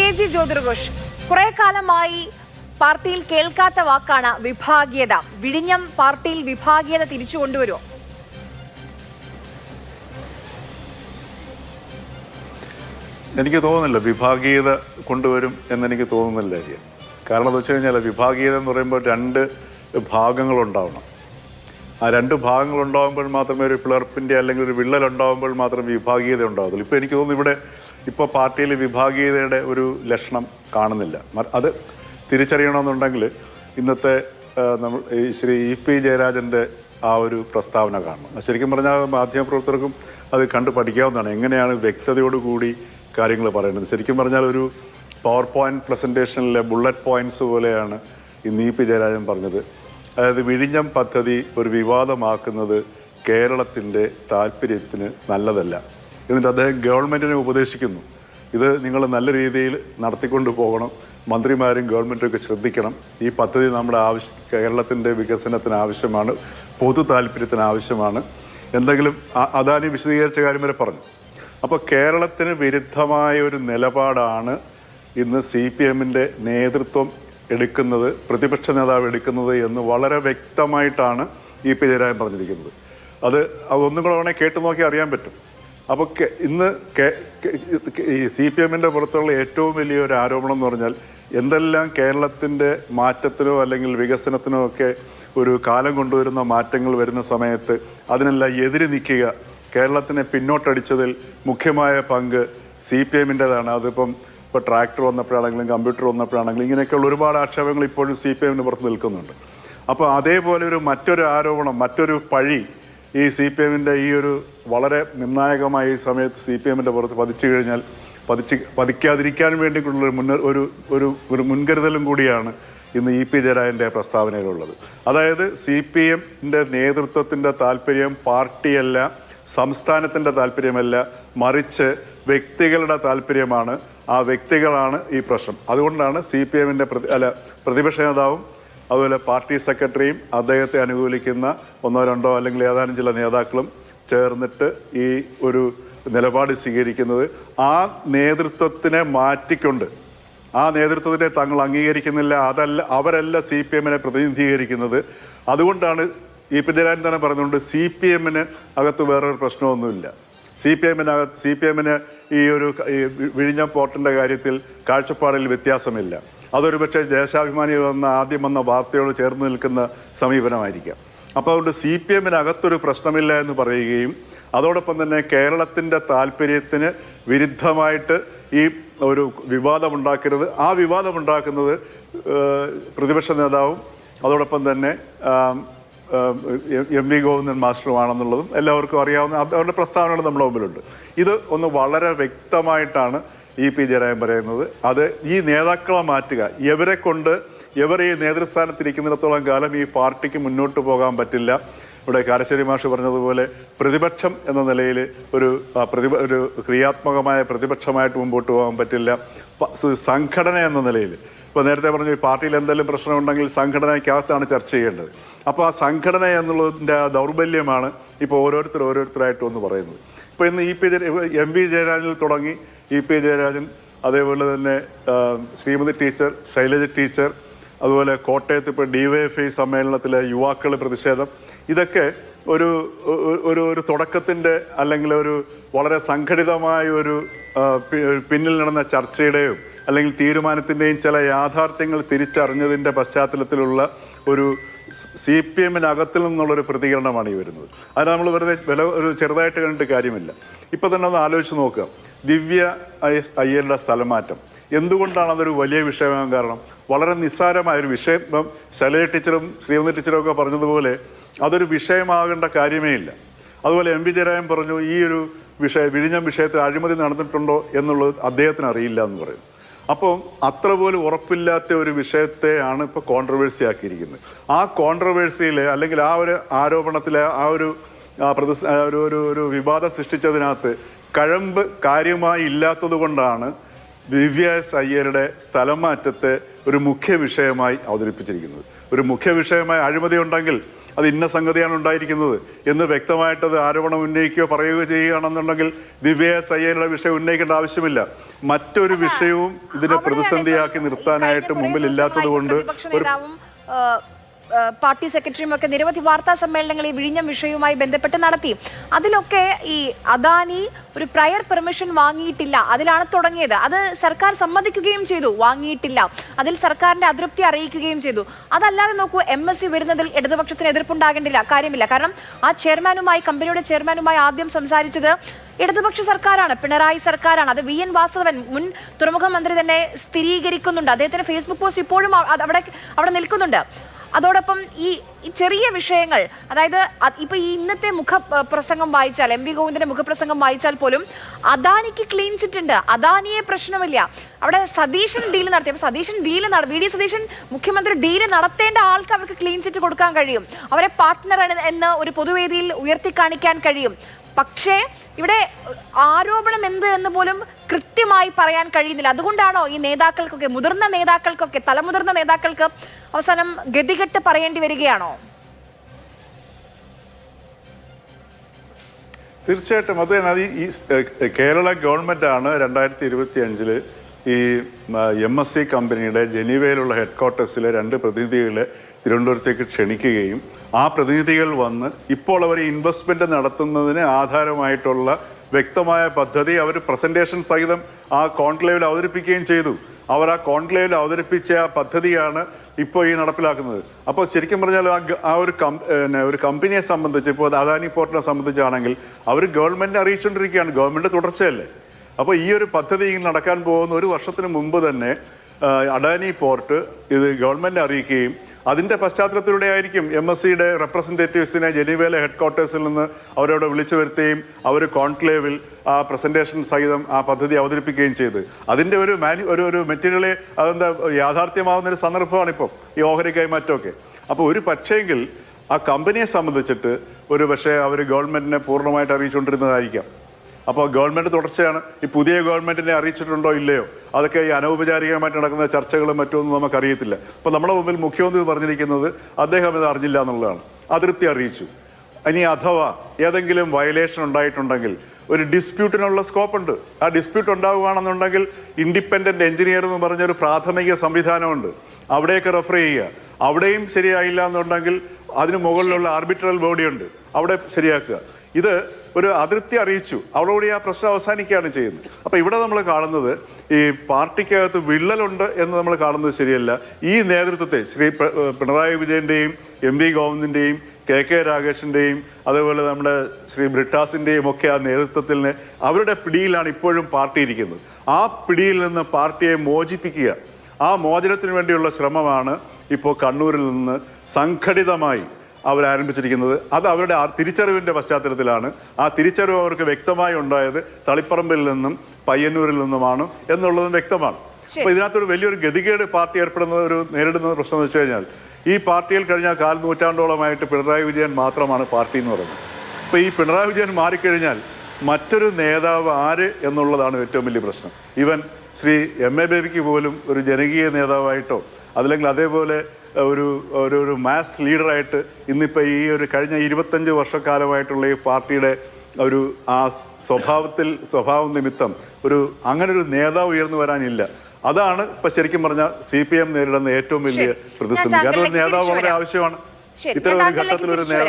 കെ.ജി. ജ്യോതിർഘോഷ്, കുറെ കാലമായി പാർട്ടിയിൽ കേൾക്കാത്ത വാക്കാണ് വിഭാഗീയത. വിഴിഞ്ഞം പാർട്ടിയിൽ വിഭാഗീയത തിരിച്ചു കൊണ്ടുവരുമോ? എനിക്ക് തോന്നുന്നില്ല വിഭാഗീയത കൊണ്ടുവരും എന്നെനിക്ക് തോന്നുന്നില്ല. കാരണം എന്താ വെച്ച് കഴിഞ്ഞാൽ വിഭാഗീയത എന്ന് പറയുമ്പോൾ രണ്ട് ഭാഗങ്ങളുണ്ടാവണം. ആ രണ്ട് ഭാഗങ്ങളുണ്ടാകുമ്പോൾ മാത്രമേ ഒരു പിളർപ്പിൻ്റെ അല്ലെങ്കിൽ ഒരു വിള്ളലുണ്ടാകുമ്പോൾ മാത്രമേ വിഭാഗീയത ഉണ്ടാകത്തുള്ളൂ. ഇപ്പോൾ എനിക്ക് തോന്നുന്നു ഇപ്പോൾ പാർട്ടിയിൽ വിഭാഗീയതയുടെ ഒരു ലക്ഷണം കാണുന്നില്ല. അത് തിരിച്ചറിയണമെന്നുണ്ടെങ്കിൽ ഇന്നത്തെ നമ്മൾ ശ്രീ ഇ.പി. ജയരാജൻ്റെ ആ ഒരു പ്രസ്താവന കാണണം. ശരിക്കും പറഞ്ഞാൽ മാധ്യമപ്രവർത്തകർക്കും അത് കണ്ടു പഠിക്കാവുന്നതാണ്. എങ്ങനെയാണ് വ്യക്തതയോടുകൂടി കാര്യങ്ങൾ പറയുന്നത്. ശരിക്കും പറഞ്ഞാൽ ഒരു പവർ പോയിന്റ് പ്രസൻറ്റേഷനിലെ ബുള്ളറ്റ് പോയിന്റ്സ് പോലെയാണ് ഇന്ന് ഇ.പി. ജയരാജൻ പറഞ്ഞത്. അതായത് വിഴിഞ്ഞം പദ്ധതി ഒരു വിവാദമാക്കുന്നത് കേരളത്തിൻ്റെ താല്പര്യത്തിന് നല്ലതല്ല. എന്നിട്ട് അദ്ദേഹം ഗവൺമെൻറ്റിനെ ഉപദേശിക്കുന്നു, ഇത് നിങ്ങൾ നല്ല രീതിയിൽ നടത്തിക്കൊണ്ട് പോകണം, മന്ത്രിമാരും ഗവൺമെൻറ്റൊക്കെ ശ്രദ്ധിക്കണം, ഈ പദ്ധതി നമ്മുടെ കേരളത്തിൻ്റെ വികസനത്തിന് ആവശ്യമാണ്, പൊതു താല്പര്യത്തിന് ആവശ്യമാണ്, എന്തെങ്കിലും അദാനി വിശദീകരിച്ച കാര്യം വരെ പറഞ്ഞു. അപ്പോൾ കേരളത്തിന് വിരുദ്ധമായ ഒരു നിലപാടാണ് ഇന്ന് CPM-ൻ്റെ നേതൃത്വം എടുക്കുന്നത്, പ്രതിപക്ഷ നേതാവ് എടുക്കുന്നത് എന്ന് വളരെ വ്യക്തമായിട്ടാണ് ഇ.പി. ജയരാജൻ പറഞ്ഞിരിക്കുന്നത്. അതൊന്നും കൂടെ വേണമെങ്കിൽ കേട്ടു നോക്കി അറിയാൻ പറ്റും. അപ്പോൾ ഇന്ന് ഈ CPM-ൻ്റെ പുറത്തുള്ള ഏറ്റവും വലിയൊരു ആരോപണം എന്ന് പറഞ്ഞാൽ എന്തെല്ലാം കേരളത്തിൻ്റെ മാറ്റത്തിനോ അല്ലെങ്കിൽ വികസനത്തിനോ ഒക്കെ ഒരു കാലം കൊണ്ടുവരുന്ന മാറ്റങ്ങൾ വരുന്ന സമയത്ത് അതിനെല്ലാം എതിര് നിൽക്കുക, കേരളത്തിനെ പിന്നോട്ടടിച്ചതിൽ മുഖ്യമായ പങ്ക് CPM-ൻ്റെതാണ്. ഇപ്പോൾ ട്രാക്ടർ വന്നപ്പോഴാണെങ്കിലും കമ്പ്യൂട്ടർ വന്നപ്പോഴാണെങ്കിലും ഇങ്ങനെയൊക്കെയുള്ള ഒരുപാട് ആക്ഷേപങ്ങൾ ഇപ്പോഴും CPM-ന് പുറത്ത് നിൽക്കുന്നുണ്ട്. അപ്പോൾ അതേപോലെ മറ്റൊരു ആരോപണം, മറ്റൊരു പഴി ഈ CPM-ൻ്റെ ഈ ഒരു വളരെ നിർണായകമായ ഈ സമയത്ത് CPM-ൻ്റെ പുറത്ത് പതിച്ചു കഴിഞ്ഞാൽ പതിക്കാതിരിക്കാൻ വേണ്ടിയിട്ടുള്ള ഒരു മുൻകരുതലും കൂടിയാണ് ഇന്ന് ഇ.പി. ജയരാജൻ്റെ പ്രസ്താവനയിലുള്ളത്. അതായത് CPM-ൻ്റെ നേതൃത്വത്തിൻ്റെ താല്പര്യം പാർട്ടിയല്ല, സംസ്ഥാനത്തിൻ്റെ താല്പര്യമല്ല, മറിച്ച് വ്യക്തികളുടെ താല്പര്യമാണ്. ആ വ്യക്തികളാണ് ഈ പ്രശ്നം. അതുകൊണ്ടാണ് CPM-ൻ്റെ പ്രതിപക്ഷ നേതാവും അതുപോലെ പാർട്ടി സെക്രട്ടറിയും അദ്ദേഹത്തെ അനുകൂലിക്കുന്ന ഒന്നോ രണ്ടോ അല്ലെങ്കിൽ ഏതാനും ചില നേതാക്കളും ചേർന്നിട്ട് ഈ ഒരു നിലപാട് സ്വീകരിക്കുന്നത്. ആ നേതൃത്വത്തിനെ മാറ്റിക്കൊണ്ട്, ആ നേതൃത്വത്തിനെ തങ്ങൾ അംഗീകരിക്കുന്നില്ല, അവരല്ല CPM-നെ പ്രതിനിധീകരിക്കുന്നത്. അതുകൊണ്ടാണ് ഇ.പി. ജയരാജൻ തന്നെ പറഞ്ഞുകൊണ്ട് CPM-ന് അകത്ത് വേറൊരു പ്രശ്നമൊന്നുമില്ല. CPM-ന് ഈ വിഴിഞ്ഞം പോർട്ടിൻ്റെ കാര്യത്തിൽ കാഴ്ചപ്പാടിൽ വ്യത്യാസമില്ല. അതൊരു പക്ഷേ ദേശാഭിമാനിയിൽ ആദ്യം വന്ന വാർത്തയോട് ചേർന്ന് നിൽക്കുന്ന സമീപനമായിരിക്കാം. അപ്പോൾ അതുകൊണ്ട് CPM-നകത്തൊരു പ്രശ്നമില്ല എന്ന് പറയുകയും അതോടൊപ്പം തന്നെ കേരളത്തിൻ്റെ താല്പര്യത്തിന് വിരുദ്ധമായിട്ട് ഈ ഒരു വിവാദമുണ്ടാക്കരുത്, ആ വിവാദമുണ്ടാക്കുന്നത് പ്രതിപക്ഷ നേതാവും അതോടൊപ്പം തന്നെ എം.വി. ഗോവിന്ദൻ മാസ്റ്ററുമാണെന്നുള്ളതും എല്ലാവർക്കും അറിയാവുന്ന അവരുടെ പ്രസ്താവനകൾ നമ്മുടെ മുമ്പിലുണ്ട്. ഇത് വളരെ വ്യക്തമായിട്ടാണ് ഇ.പി. ജയരാജൻ പറയുന്നത്. അത് ഈ നേതാക്കളെ മാറ്റുക, ഇവർ ഈ നേതൃസ്ഥാനത്തിരിക്കുന്നിടത്തോളം കാലം ഈ പാർട്ടിക്ക് മുന്നോട്ട് പോകാൻ പറ്റില്ല. ഇവിടെ കാരശ്ശേരി മാഷ് പറഞ്ഞതുപോലെ പ്രതിപക്ഷം എന്ന നിലയിൽ ഒരു ക്രിയാത്മകമായ പ്രതിപക്ഷമായിട്ട് മുമ്പോട്ട് പോകാൻ പറ്റില്ല. സംഘടന എന്ന നിലയിൽ ഇപ്പോൾ നേരത്തെ പറഞ്ഞു, ഈ പാർട്ടിയിൽ എന്തെങ്കിലും പ്രശ്നമുണ്ടെങ്കിൽ സംഘടനയ്ക്കകത്താണ് ചർച്ച ചെയ്യേണ്ടത്. അപ്പോൾ ആ സംഘടന എന്നുള്ളതിൻ്റെ ദൗർബല്യമാണ് ഇപ്പോൾ ഓരോരുത്തരായിട്ട് വന്ന് പറയുന്നത്. ഇപ്പോൾ ഇന്ന് എം.വി. ജയരാജനിൽ തുടങ്ങി ഇ.പി. ജയരാജൻ, അതേപോലെ തന്നെ ശ്രീമതി ടീച്ചർ, ശൈലജ ടീച്ചർ, അതുപോലെ കോട്ടയത്ത് ഇപ്പോൾ DYFI സമ്മേളനത്തിലെ യുവാക്കൾ പ്രതിഷേധം, ഇതൊക്കെ ഒരു തുടക്കത്തിൻ്റെ അല്ലെങ്കിൽ വളരെ സംഘടിതമായ പിന്നിൽ നടന്ന ചർച്ചയുടെയോ അല്ലെങ്കിൽ തീരുമാനത്തിൻ്റെയും ചില യാഥാർത്ഥ്യങ്ങൾ തിരിച്ചറിഞ്ഞതിൻ്റെ പശ്ചാത്തലത്തിലുള്ള CPM-നകത്തിൽ നിന്നുള്ളൊരു പ്രതികരണമാണ് ഈ വരുന്നത്. അത് നമ്മൾ വെറുതെ ചെറുതായിട്ട് കണ്ടിട്ട് കാര്യമില്ല. ഇപ്പോൾ തന്നെ ഒന്ന് ആലോചിച്ച് നോക്കുക, ദിവ്യ അയ്യരുടെ സ്ഥലമാറ്റം എന്തുകൊണ്ടാണ് അതൊരു വലിയ വിഷയമാകാൻ കാരണം? വളരെ നിസ്സാരമായൊരു വിഷയം. ഇപ്പം ശൈലജ ടീച്ചറും ശ്രീമതി ടീച്ചറും ഒക്കെ പറഞ്ഞതുപോലെ അതൊരു വിഷയമാകേണ്ട കാര്യമേ ഇല്ല. അതുപോലെ എം.വി. ജയരാജൻ പറഞ്ഞു, ഈ വിഴിഞ്ഞം വിഷയത്തിൽ അഴിമതി നടന്നിട്ടുണ്ടോ എന്നുള്ളത് അദ്ദേഹത്തിന് അറിയില്ല എന്ന് പറയും. അപ്പോൾ അത്ര പോലും ഉറപ്പില്ലാത്ത ഒരു വിഷയത്തെയാണ് ഇപ്പോൾ കോൺട്രവേഴ്സി ആക്കിയിരിക്കുന്നത്. ആ കോൺട്രവേഴ്സിയിൽ അല്ലെങ്കിൽ ആ ഒരു ആരോപണത്തിലെ ഒരു വിവാദം സൃഷ്ടിച്ചതിനകത്ത് കഴമ്പ് കാര്യമായി ഇല്ലാത്തത് കൊണ്ടാണ് ദിവ്യ അയ്യരുടെ സ്ഥലം മാറ്റത്തെ ഒരു മുഖ്യ വിഷയമായി അവതരിപ്പിച്ചിരിക്കുന്നത്. ഒരു മുഖ്യ വിഷയമായി അഴിമതി ഉണ്ടെങ്കിൽ അത് ഇന്ന സംഗതിയാണ് ഉണ്ടായിരിക്കുന്നത് എന്ന് വ്യക്തമായിട്ടത് ആരോപണം ഉന്നയിക്കുകയോ പറയുകയോ ചെയ്യുകയാണെന്നുണ്ടെങ്കിൽ ദിവ്യ സയ്യയുടെ വിഷയം ഉന്നയിക്കേണ്ട ആവശ്യമില്ല. മറ്റൊരു വിഷയവും ഇതിനെ പ്രതിസന്ധിയാക്കി നിർത്താനായിട്ട് മുമ്പിലില്ലാത്തത് കൊണ്ട് പാർട്ടി സെക്രട്ടറിയും ഒക്കെ നിരവധി വാർത്താ സമ്മേളനങ്ങൾ ഈ വിഴിഞ്ഞം വിഷയവുമായി ബന്ധപ്പെട്ട് നടത്തി. അതിലൊക്കെ ഈ അദാനി ഒരു പ്രയർ പെർമിഷൻ വാങ്ങിയിട്ടില്ല, അതിലാണ് തുടങ്ങിയത്. അത് സർക്കാർ സമ്മതിക്കുകയും ചെയ്തു, വാങ്ങിയിട്ടില്ല. അതിൽ സർക്കാരിന്റെ അതൃപ്തി അറിയിക്കുകയും ചെയ്തു. അതല്ലാതെ നോക്കൂ, MSC വരുന്നതിൽ ഇടതുപക്ഷത്തിന് എതിർപ്പുണ്ടാകേണ്ടില്ല, കാര്യമില്ല. കാരണം ആ ചെയർമാനുമായി, കമ്പനിയുടെ ചെയർമാനുമായി ആദ്യം സംസാരിച്ചത് ഇടതുപക്ഷ സർക്കാരാണ്, പിണറായി സർക്കാരാണ്. അത് VN വാസവൻ മുൻ തുറമുഖ മന്ത്രി തന്നെ സ്ഥിരീകരിക്കുന്നുണ്ട്. അദ്ദേഹത്തിന്റെ ഫേസ്ബുക്ക് പോസ്റ്റ് ഇപ്പോഴും അവിടെ നിൽക്കുന്നുണ്ട്. അതോടൊപ്പം ഈ ചെറിയ വിഷയങ്ങൾ, അതായത് ഇപ്പൊ ഈ ഇന്നത്തെ മുഖപ്രസംഗം വായിച്ചാൽ, MV ഗോവിന്ദന്റെ മുഖപ്രസംഗം വായിച്ചാൽ പോലും അദാനിക്ക് ക്ലീൻ ചിറ്റ് ഉണ്ട്, അദാനിയെ പ്രശ്നമില്ല. അവിടെ സതീശൻ ഡീൽ നടത്തി. അപ്പൊ സതീശൻ VD സതീശൻ മുഖ്യമന്ത്രി ഡീല് നടത്തേണ്ട ആൾക്ക് അവർക്ക് ക്ലീൻ ചിറ്റ് കൊടുക്കാൻ കഴിയും, അവരെ പാർട്ട്ണർ എന്ന് ഒരു പൊതുവേദിയിൽ ഉയർത്തി കാണിക്കാൻ കഴിയും. പക്ഷേ ഇവിടെ ആരോപണം എന്ത് എന്ന് പോലും കൃത്യമായി പറയാൻ കഴിയുന്നില്ല. അതുകൊണ്ടാണോ ഈ നേതാക്കൾക്കൊക്കെ, മുതിർന്ന നേതാക്കൾക്കൊക്കെ, തലമുതിർന്ന നേതാക്കൾക്ക് അവസാനം ഗതികെട്ട് പറയേണ്ടി വരികയാണോ? തീർച്ചയായിട്ടും അത് തന്നെ. ഈ കേരള ഗവൺമെൻറ്റാണ് 2025 ഈ MSC കമ്പനിയുടെ ജനീവയിലുള്ള ഹെഡ്ക്വാർട്ടേഴ്സിലെ 2 പ്രതിനിധികളെ തിരുവനന്തപുരത്തേക്ക് ക്ഷണിക്കുകയും ആ പ്രതിനിധികൾ വന്ന് ഇപ്പോൾ അവർ ഇൻവെസ്റ്റ്മെൻറ്റ് നടത്തുന്നതിന് ആധാരമായിട്ടുള്ള വ്യക്തമായ പദ്ധതി അവർ പ്രസൻറ്റേഷൻ സഹിതം ആ കോൺക്ലേവിൽ അവതരിപ്പിക്കുകയും ചെയ്തു. അവർ ആ കോൺക്ലേവിൽ അവതരിപ്പിച്ച ആ പദ്ധതിയാണ് ഇപ്പോൾ ഈ നടപ്പിലാക്കുന്നത്. അപ്പോൾ ശരിക്കും പറഞ്ഞാൽ ആ ഒരു കമ്പനിയെ സംബന്ധിച്ച്, ഇപ്പോൾ അദാനി പോർട്ടിനെ സംബന്ധിച്ചാണെങ്കിൽ അവർ ഗവൺമെൻറ്റിനെ അറിയിച്ചുകൊണ്ടിരിക്കുകയാണ്, ഗവൺമെൻറ് തുടർച്ചയല്ലേ. അപ്പോൾ ഈ ഒരു പദ്ധതി നടക്കാൻ പോകുന്ന 1 വർഷത്തിന് മുമ്പ് തന്നെ അഡാനി പോർട്ട് ഇത് ഗവൺമെൻറ് അറിയിക്കുകയും അതിൻ്റെ പശ്ചാത്തലത്തിലൂടെ ആയിരിക്കും MSCയുടെ റെപ്രസെൻറ്റേറ്റീവ്സിനെ ജനീവയിലെ ഹെഡ്ക്വാർട്ടേഴ്സിൽ നിന്ന് അവരോട് വിളിച്ചു വരുത്തുകയും അവർ കോൺക്ലേവിൽ ആ പ്രസൻറ്റേഷൻ സഹിതം ആ പദ്ധതി അവതരിപ്പിക്കുകയും ചെയ്ത് അതിൻ്റെ ഒരു മെറ്റീരിയലെ അതെന്താ യാഥാർത്ഥ്യമാകുന്നൊരു സന്ദർഭമാണിപ്പോൾ ഈ ഓഹരി കൈമാറ്റമൊക്കെ. അപ്പോൾ ഒരു പക്ഷേങ്കിൽ ആ കമ്പനിയെ സംബന്ധിച്ചിട്ട് ഒരു പക്ഷേ അവർ ഗവൺമെൻറ്റിനെ പൂർണ്ണമായിട്ട് അറിയിച്ചുകൊണ്ടിരുന്നതായിരിക്കാം. അപ്പോൾ ഗവൺമെൻറ് തുടർച്ചയാണ്. ഈ പുതിയ ഗവൺമെൻറ്റിനെ അറിയിച്ചിട്ടുണ്ടോ ഇല്ലയോ, അതൊക്കെ ഈ അനൗപചാരികമായിട്ട് നടക്കുന്ന ചർച്ചകളും മറ്റൊന്നും നമുക്കറിയത്തില്ല. അപ്പോൾ നമ്മുടെ മുമ്പിൽ മുഖ്യമന്ത്രി പറഞ്ഞിരിക്കുന്നത് അദ്ദേഹം ഇത് അറിഞ്ഞില്ല എന്നുള്ളതാണ്, അതൃപ്തി അറിയിച്ചു. ഇനി അഥവാ ഏതെങ്കിലും വയലേഷൻ ഉണ്ടായിട്ടുണ്ടെങ്കിൽ ഒരു ഡിസ്പ്യൂട്ടിനുള്ള സ്കോപ്പുണ്ട്. ആ ഡിസ്പ്യൂട്ട് ഉണ്ടാവുകയാണെന്നുണ്ടെങ്കിൽ ഇൻഡിപെൻഡൻറ്റ് എഞ്ചിനീയർ എന്ന് പറഞ്ഞൊരു പ്രാഥമിക സംവിധാനമുണ്ട്, അവിടെയൊക്കെ റെഫർ ചെയ്യുക. അവിടെയും ശരിയായില്ല എന്നുണ്ടെങ്കിൽ അതിന് മുകളിലുള്ള ആർബിട്രൽ ബോഡിയുണ്ട്, അവിടെ ശരിയാക്കുക. ഇത് ഒരു അതൃപ്തി അറിയിച്ചു, അവളോട് ആ പ്രശ്നം അവസാനിക്കുകയാണ് ചെയ്യുന്നത്. അപ്പോൾ ഇവിടെ നമ്മൾ കാണുന്നത് ഈ പാർട്ടിക്കകത്ത് വിള്ളലുണ്ട് എന്ന് നമ്മൾ കാണുന്നത് ശരിയല്ല. ഈ നേതൃത്വത്തെ ശ്രീ പിണറായി വിജയൻ്റെയും MV ഗോവിന്ദൻ്റെയും KK രാഗേഷിൻ്റെയും അതേപോലെ നമ്മുടെ ശ്രീ ബ്രിട്ടാസിൻ്റെയും ഒക്കെ ആ നേതൃത്വത്തിൽ അവരുടെ പിടിയിലാണ് ഇപ്പോഴും പാർട്ടി ഇരിക്കുന്നത്. ആ പിടിയിൽ നിന്ന് പാർട്ടിയെ മോചിപ്പിക്കുക, ആ മോചനത്തിന് വേണ്ടിയുള്ള ശ്രമമാണ് ഇപ്പോൾ കണ്ണൂരിൽ നിന്ന് സംഘടിതമായി അവരാരംഭിച്ചിരിക്കുന്നത്. അത് അവരുടെ ആ തിരിച്ചറിവിൻ്റെ പശ്ചാത്തലത്തിലാണ്. ആ തിരിച്ചറിവ് അവർക്ക് വ്യക്തമായി ഉണ്ടായത് തളിപ്പറമ്പിൽ നിന്നും പയ്യന്നൂരിൽ നിന്നുമാണ് എന്നുള്ളതും വ്യക്തമാണ്. അപ്പോൾ ഇതിനകത്തൊരു വലിയൊരു ഗതികേട് പാർട്ടി നേരിടുന്ന പ്രശ്നം എന്ന് വെച്ച് കഴിഞ്ഞാൽ, ഈ പാർട്ടിയിൽ കഴിഞ്ഞ 4 നൂറ്റാണ്ടോളമായിട്ട് പിണറായി വിജയൻ മാത്രമാണ് പാർട്ടി എന്ന് പറയുന്നത്. അപ്പോൾ ഈ പിണറായി വിജയൻ മാറിക്കഴിഞ്ഞാൽ മറ്റൊരു നേതാവ് ആര് എന്നുള്ളതാണ് ഏറ്റവും വലിയ പ്രശ്നം. ഈവൻ ശ്രീ MA ബേബിക്ക് പോലും ഒരു ജനകീയ നേതാവായിട്ടോ അതല്ലെങ്കിൽ അതേപോലെ ഒരു മാസ് ലീഡറായിട്ട് ഇന്നിപ്പോൾ ഈ ഒരു കഴിഞ്ഞ 25 വർഷക്കാലമായിട്ടുള്ള ഈ പാർട്ടിയുടെ ആ സ്വഭാവം നിമിത്തം അങ്ങനൊരു നേതാവ് ഉയർന്നു വരാനില്ല. അതാണ് ഇപ്പം ശരിക്കും പറഞ്ഞാൽ CPM നേരിടുന്ന ഏറ്റവും വലിയ പ്രതിസന്ധി. കാരണം ഒരു നേതാവ് വളരെ ആവശ്യമാണ്. ഇത്തരം ഒരു ഘട്ടത്തിൽ ഒരു നേതാവ്